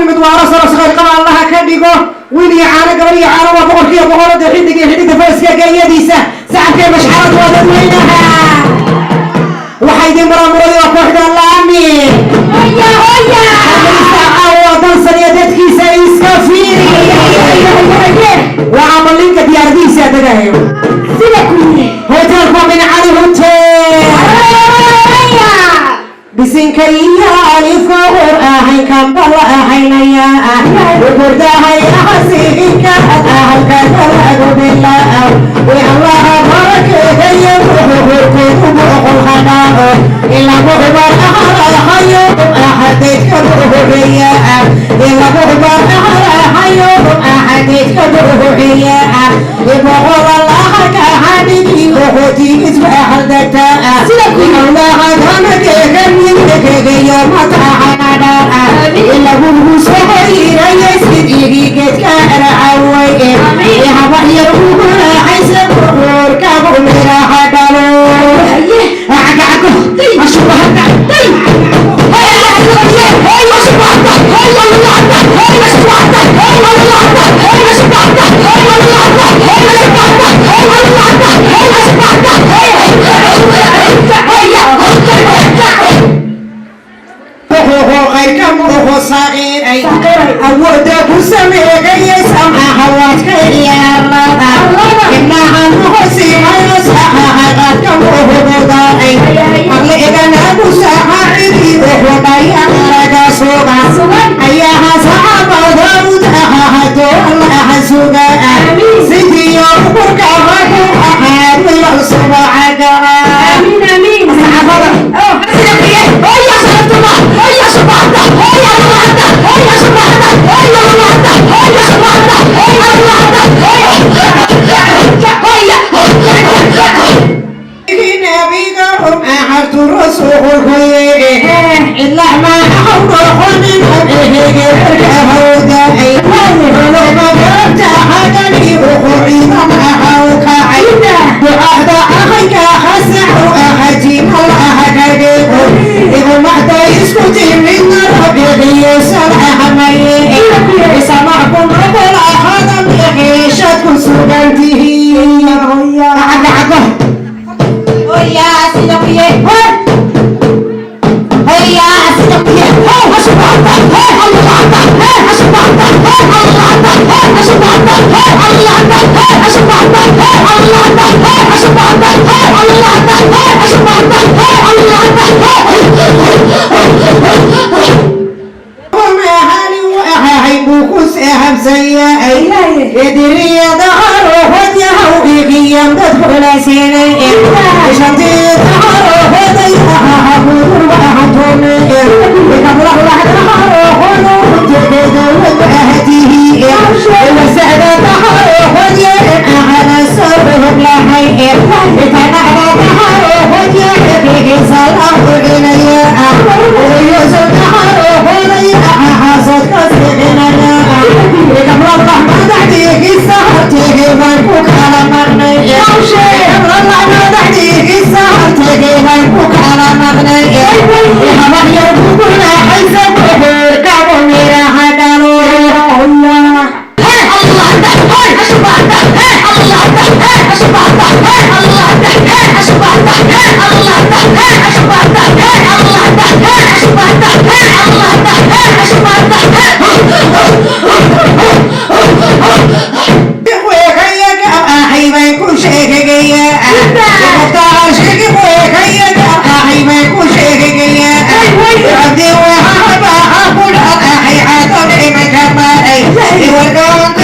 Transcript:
mid waa rasar sagal qaba Allah ka dhigo wiil yaana gabar yaana waa boqorkiiba boqorada xidiga fayska geeyadiisa saacadkay mashxarad wada weynaha waxay idin maramulay oo kooxda laami hoya awadan sanadkiisa iska fiiri waa amalinka diyaaradiisa dagayo sida kulli hotel ko min ali hotel bisinka iyo alifka ahay kan bal ahaynaya wurdahay hasiinka ahalka lagu bilaa wa allah barakeeyo wuxuu qol hada ila buhba hayo ahadka buhriya ila buhba hayo ahadka buhriya ibqol allah ka hadiki wuxuu isbahal data sida allah كي مطعنا إلا هو سهير يسيدي كتكار عوي يا بحير بقول حسب وركب ميرا حدلو عقعكو أشوفها صغير أي أودك سمير يسمع هواك يا الله إنها نحسين يسمع كم هداي أغلقنا مساعدي وهنا يغرق سوغا أيها صعب ضرود أهدو الله سوغا سيدي يومك وهو أحد ويصبع عقرا آمين آمين We're going